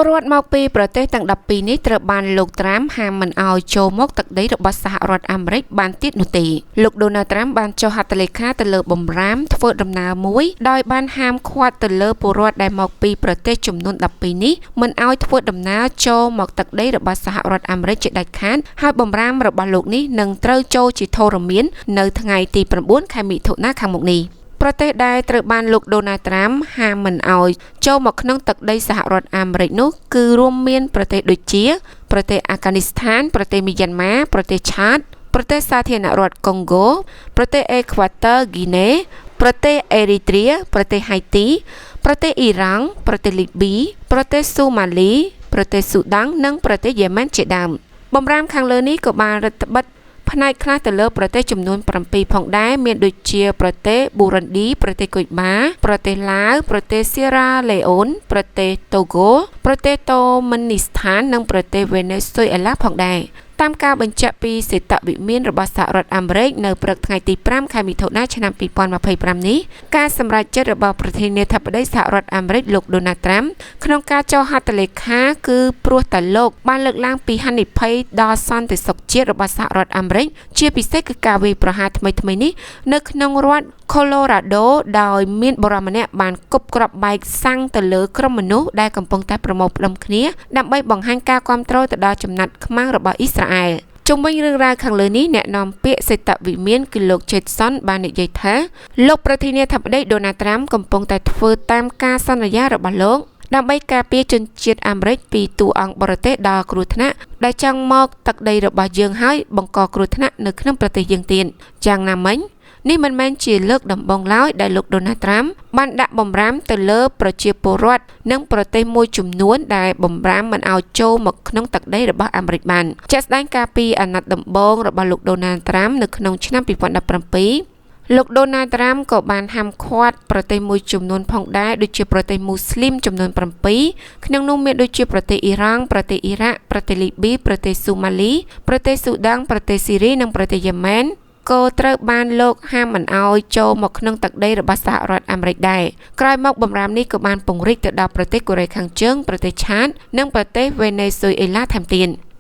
ពលរដ្ឋមកពីប្រទេសទាំង12នេះត្រូវបានលោកត្រាំហាមមិនឲ្យចូលមកទឹកដីរបស់សហរដ្ឋអាមេរិកបានទៀតនោះទេលោកដូណាល់ត្រាំបានចុះហត្ថលេខាទៅលើបំរាមធ្វើដំណើរមួយដោយបានហាមឃាត់ទៅលើពលរដ្ឋដែលមកពីប្រទេសចំនួន12នេះមិនឲ្យធ្វើដំណើរចូលមកទឹកដីរបស់សហរដ្ឋអាមេរិកជាដាច់ខាតហើយបំរាមរបស់លោកនេះនឹងត្រូវចូលជាធរមាននៅថ្ងៃទី9ខែមិថុនាខាងមុខនេះប្រទេសដែលត្រូវបានលោកដូណាល់ត្រាំហាមមិនឲ្យចូលមកក្នុងទឹកដីសហរដ្ឋអាមេរិកនោះគឺរួមមានប្រទេសដូចជាប្រទេសអាហ្គានីស្ថានប្រទេសមីយ៉ាន់ម៉ាប្រទេសឆាតប្រទេសសាធារណរដ្ឋកុងហ្គោប្រទេសអេក្វាទ័រហ្គីណេប្រទេសអេរីត្រាប្រទេសហៃទីប្រទេសអ៊ីរ៉ង់ប្រទេសលីប៊ីប្រទេសស៊ូម៉ាលីប្រទេសស៊ូដាននិងប្រទេសយេម៉ែនជាដើមបំរាមខាងលើនេះក៏បានរដ្ឋបិទផ្នែកខ្លះទៅលើប្រទេសចំនួន7ផងដែរមានដូចជាប្រទេសប៊ូរ៉ាន់ឌីប្រទេសកុយបាប្រទេសឡាវប្រទេសសៀរ៉ាឡេអូនប្រទេសតូហ្គោប្រទេសតូម៉ានីស្ថាននិងប្រទេសវេណេស៊ុយអេឡាផងដែរតាមការបញ្ជាក់ពីសេតវិមានរបស់សហរដ្ឋអាមេរិកនៅព្រឹកថ្ងៃទី5ខែមិថុនាឆ្នាំ2025នេះការសម្រេចចិត្តរបស់ប្រធានាធិបតីសហរដ្ឋអាមេរិកលោកដូណាល់ត្រាំក្នុងការចុះហត្ថលេខាគឺព្រោះតែលោកបានលើកឡើងពីហានិភ័យដល់សន្តិសុខជាតិរបស់សហរដ្ឋអាមេរិកជាពិសេសគឺការវាយប្រហារថ្មីៗនេះនៅក្នុងរដ្ឋ Colorado ដោយមានបុរសម្នាក់បានគប់គ្រាប់បែកសាំងទៅលើក្រុមមនុស្សដែលកំពុងតែប្រមូលផ្ដុំគ្នាដើម្បីបង្ហាញការគាំទ្រទៅដល់ចំណាត់ខ្មាំងរបស់អ៊ីស្រាអែលជុំវិញរឿងរ៉ាវខាងលើនេះអ្នកនាំពាក្យសេតវិមានគឺលោក Jason បាននិយាយថាលោកប្រធានាធិបតីដូណាល់ត្រាំកំពុងតែធ្វើតាមការសន្យារបស់លោកដើម្បីការពារជនជាតិអាមេរិកពីតួអង្គបរទេសដល់គ្រោះថ្នាក់ដែលចង់មកទឹកដីរបស់យើងហើយបង្កគ្រោះថ្នាក់នៅក្នុងប្រទេសយើងទៀតយ៉ាងណាមិញនេះមិនមែនជាលើកដំបូងឡើយដែលលោកដូណាល់ត្រាំបានដាក់បំរាមទៅលើប្រជាពលរដ្ឋនិងប្រទេសមួយចំនួនដែលបំរាមមិនឲ្យចូលមកក្នុងទឹកដីរបស់អាមេរិកបានជាក់ស្ដែងការពីអាណត្តិដំបូងរបស់លោកដូណាល់ត្រាំនៅក្នុងឆ្នាំ2017លោកដូណាល់ត្រាំក៏បានហាមឃាត់ប្រទេសមួយចំនួនផងដែរដូចជាប្រទេសមូស្លីមចំនួន7ក្នុងនោះមានដូចជាប្រទេសអ៊ីរ៉ង់ប្រទេសអ៊ីរ៉ាក់ប្រទេសលីប៊ីប្រទេសស៊ូម៉ាលីប្រទេសស៊ូដានប្រទេសស៊ីរីនិងប្រទេសយេម៉ែនក៏ត្រូវបានលោកហាមមិនអោយចូលមកក្នុងទឹកដីរបស់សហរដ្ឋអាមេរិកដែរក្រោយមកបំរាមនេះក៏បានពង្រីកទៅដល់ប្រទេសកូរ៉េខាងជើងប្រទេសឆាតនិងប្រទេសវេណេស៊ុយអេឡាថែមទៀត